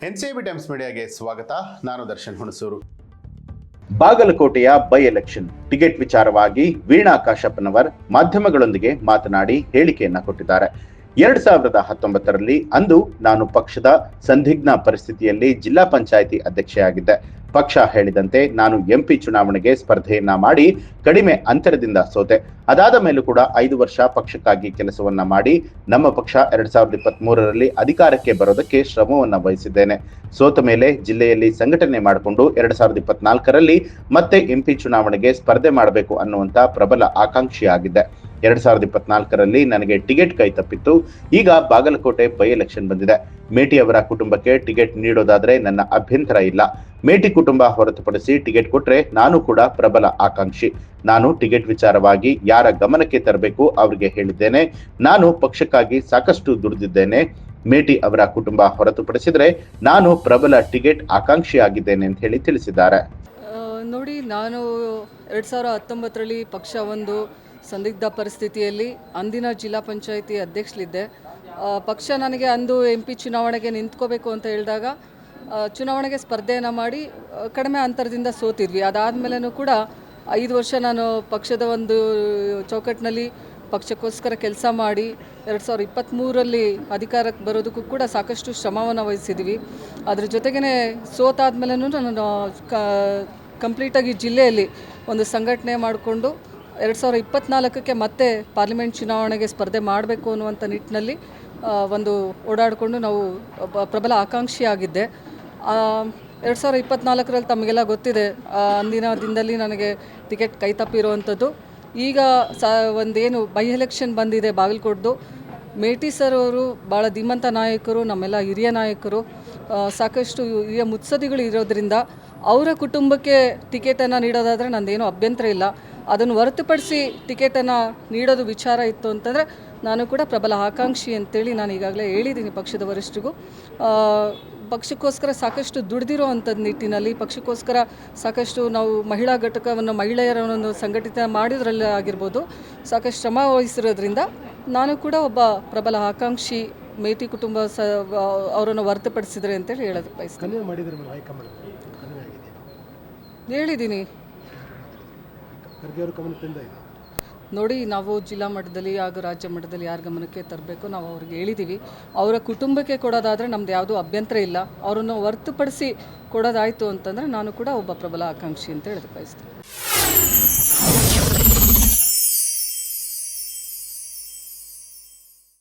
NCB times ಮೀಡಿಯಾಗೆ ಸ್ವಾಗತ. ನಾನು ದರ್ಶನ್ ಹುಣಸೂರು. ಬಾಗಲಕೋಟೆಯ ಬೈ ಎಲೆಕ್ಷನ್ ಟಿಕೆಟ್ ವಿಚಾರವಾಗಿ ವೀಣಾ ಕಾಶಪ್ಪನವರ್ ಮಾಧ್ಯಮಗಳೊಂದಿಗೆ ಮಾತನಾಡಿ ಹೇಳಿಕೆಯನ್ನ ಕೊಟ್ಟಿದ್ದಾರೆ. 2019ರಲ್ಲಿ ಅಂದು ನಾನು ಪಕ್ಷದ ಸಂದಿಗ್ಧ ಪರಿಸ್ಥಿತಿಯಲ್ಲಿ ಜಿಲ್ಲಾ ಪಂಚಾಯಿತಿ ಅಧ್ಯಕ್ಷೆಯಾಗಿದ್ದೆ. ಪಕ್ಷ ಹೇಳಿದಂತೆ ನಾನು ಎಂಪಿ ಚುನಾವಣೆಗೆ ಸ್ಪರ್ಧೆಯನ್ನ ಮಾಡಿ ಕಡಿಮೆ ಅಂತರದಿಂದ ಸೋತೆ. ಅದಾದ ಮೇಲೂ ಕೂಡ 5 ವರ್ಷ ಪಕ್ಷಕ್ಕಾಗಿ ಕೆಲಸವನ್ನ ಮಾಡಿ ನಮ್ಮ ಪಕ್ಷ 2023ರಲ್ಲಿ ಅಧಿಕಾರಕ್ಕೆ ಬರೋದಕ್ಕೆ ಶ್ರಮವನ್ನ ವಹಿಸಿದ್ದೇನೆ. ಸೋತ ಮೇಲೆ ಜಿಲ್ಲೆಯಲ್ಲಿ ಸಂಘಟನೆ ಮಾಡಿಕೊಂಡು 2024ರಲ್ಲಿ ಮತ್ತೆ ಎಂಪಿ ಚುನಾವಣೆಗೆ ಸ್ಪರ್ಧೆ ಮಾಡಬೇಕು ಅನ್ನುವಂತ ಪ್ರಬಲ ಆಕಾಂಕ್ಷಿಯಾಗಿದ್ದೆ. 2024ರಲ್ಲಿ ನನಗೆ ಟಿಕೆಟ್ ಕೈ ತಪ್ಪಿತ್ತು. ಈಗ ಬಾಗಲಕೋಟೆ ಬೈ ಎಲೆಕ್ಷನ್ ಬಂದಿದೆ. ಮೇಟಿ ಅವರ ಕುಟುಂಬಕ್ಕೆ ಟಿಕೆಟ್ ನೀಡೋದಾದ್ರೆ ನನ್ನ ಅಭ್ಯಂತರ ಇಲ್ಲ. ಮೇಟಿ ಕುಟುಂಬ ಹೊರತುಪಡಿಸಿ ಟಿಕೆಟ್ ಕೊಟ್ರೆ ನಾನು ಕೂಡ ಪ್ರಬಲ ಆಕಾಂಕ್ಷಿ. ನಾನು ಟಿಕೆಟ್ ವಿಚಾರವಾಗಿ ಯಾರ ಗಮನಕ್ಕೆ ತರಬೇಕು ಅವರಿಗೆ ಹೇಳಿದ್ದೇನೆ. ನಾನು ಪಕ್ಷಕ್ಕಾಗಿ ಸಾಕಷ್ಟು ದುಡಿದಿದ್ದೇನೆ. ಮೇಟಿ ಅವರ ಕುಟುಂಬ ಹೊರತುಪಡಿಸಿದ್ರೆ ನಾನು ಪ್ರಬಲ ಟಿಕೆಟ್ ಆಕಾಂಕ್ಷಿಯಾಗಿದ್ದೇನೆ ಅಂತ ಹೇಳಿ ತಿಳಿಸಿದ್ದಾರೆ. ನೋಡಿ, ನಾನು 2019ರಲ್ಲಿ ಪಕ್ಷ ಒಂದು ಸಂದಿಗ್ಧ ಪರಿಸ್ಥಿತಿಯಲ್ಲಿ ಅಂದಿನ ಜಿಲ್ಲಾ ಪಂಚಾಯಿತಿ ಅಧ್ಯಕ್ಷಲಿದ್ದೆ. ಪಕ್ಷ ನನಗೆ ಅಂದು MP ಚುನಾವಣೆಗೆ ನಿಂತ್ಕೋಬೇಕು ಅಂತ ಹೇಳಿದಾಗ ಚುನಾವಣೆಗೆ ಸ್ಪರ್ಧೆಯನ್ನು ಮಾಡಿ ಕಡಿಮೆ ಅಂತರದಿಂದ ಸೋತಿದ್ವಿ. ಅದಾದಮೇಲೂ ಕೂಡ 5 ವರ್ಷ ನಾನು ಪಕ್ಷದ ಒಂದು ಚೌಕಟ್ಟಿನಲ್ಲಿ ಪಕ್ಷಕ್ಕೋಸ್ಕರ ಕೆಲಸ ಮಾಡಿ 2023ರಲ್ಲಿ ಅಧಿಕಾರಕ್ಕೆ ಬರೋದಕ್ಕೂ ಕೂಡ ಸಾಕಷ್ಟು ಶ್ರಮವನ್ನು ವಹಿಸಿದ್ವಿ. ಅದ್ರ ಜೊತೆಗೇ ಸೋತಾದ್ಮೇಲೂ ನಾನು ಕಂಪ್ಲೀಟಾಗಿ ಜಿಲ್ಲೆಯಲ್ಲಿ ಒಂದು ಸಂಘಟನೆ ಮಾಡಿಕೊಂಡು 2024ಕ್ಕೆ ಮತ್ತೆ ಪಾರ್ಲಿಮೆಂಟ್ ಚುನಾವಣೆಗೆ ಸ್ಪರ್ಧೆ ಮಾಡಬೇಕು ಅನ್ನುವಂಥ ನಿಟ್ಟಿನಲ್ಲಿ ಒಂದು ಓಡಾಡಿಕೊಂಡು ನಾವು ಪ್ರಬಲ ಆಕಾಂಕ್ಷಿಯಾಗಿದ್ದೆ. 2024ರಲ್ಲಿ ತಮಗೆಲ್ಲ ಗೊತ್ತಿದೆ, ಅಂದಿನ ದಿನದಲ್ಲಿ ನನಗೆ ಟಿಕೆಟ್ ಕೈ ತಪ್ಪಿರುವಂಥದ್ದು. ಈಗ ಒಂದೇನು ಬೈ ಎಲೆಕ್ಷನ್ ಬಂದಿದೆ ಬಾಗಲಕೋಟದು, ಮೇಟಿ ಸರ್ ಅವರು ಭಾಳ ಧೀಮಂತ ನಾಯಕರು, ನಮ್ಮೆಲ್ಲ ಹಿರಿಯ ನಾಯಕರು, ಸಾಕಷ್ಟು ಹಿರಿಯ ಮುತ್ಸದಿಗಳು ಇರೋದ್ರಿಂದ ಅವರ ಕುಟುಂಬಕ್ಕೆ ಟಿಕೆಟನ್ನು ನೀಡೋದಾದರೆ ನಂದೇನೂ ಅಭ್ಯಂತರ ಇಲ್ಲ. ಅದನ್ನು ಹೊರತುಪಡಿಸಿ ಟಿಕೆಟನ್ನು ನೀಡೋದು ವಿಚಾರ ಇತ್ತು ಅಂತಂದರೆ ನಾನು ಕೂಡ ಪ್ರಬಲ ಆಕಾಂಕ್ಷಿ ಅಂತೇಳಿ ನಾನು ಈಗಾಗಲೇ ಹೇಳಿದ್ದೀನಿ ಪಕ್ಷದ ವರಿಷ್ಠರಿಗೂ. ಪಕ್ಷಕ್ಕೋಸ್ಕರ ಸಾಕಷ್ಟು ದುಡಿದಿರೋ ಅಂಥದ್ದು ನಿಟ್ಟಿನಲ್ಲಿ ಪಕ್ಷಕ್ಕೋಸ್ಕರ ಸಾಕಷ್ಟು ನಾವು ಮಹಿಳಾ ಘಟಕವನ್ನು ಮಹಿಳೆಯರನ್ನು ಸಂಘಟಿತ ಮಾಡಿದ್ರಲ್ಲಿ ಆಗಿರ್ಬೋದು ಸಾಕಷ್ಟು ಶ್ರಮ ವಹಿಸಿರೋದ್ರಿಂದ ನಾನು ಕೂಡ ಒಬ್ಬ ಪ್ರಬಲ ಆಕಾಂಕ್ಷಿ. ಮೇಟಿ ಕುಟುಂಬ ಅವರನ್ನು ಹೊರತುಪಡಿಸಿದರೆ ಅಂತೇಳಿ ಹೇಳೋದು ಬಯಸ್ತೀನಿ. ಹೇಳಿದ್ದೀನಿ. ನೋಡಿ, ನಾವು ಜಿಲ್ಲಾ ಮಟ್ಟದಲ್ಲಿ ಹಾಗೂ ರಾಜ್ಯ ಮಟ್ಟದಲ್ಲಿ ಯಾರ ಗಮನಕ್ಕೆ ತರಬೇಕು ನಾವು ಅವ್ರಿಗೆ ಹೇಳಿದ್ದೀವಿ. ಅವರ ಕುಟುಂಬಕ್ಕೆ ಕೊಡೋದಾದರೆ ನಮ್ದು ಯಾವುದೂ ಅಭ್ಯಂತರ ಇಲ್ಲ. ಅವರನ್ನು ಹೊರತುಪಡಿಸಿ ಕೊಡೋದಾಯಿತು ಅಂತಂದರೆ ನಾನು ಕೂಡ ಒಬ್ಬ ಪ್ರಬಲ ಆಕಾಂಕ್ಷಿ ಅಂತ ಹೇಳೋದು ಬಯಸ್ತೀನಿ.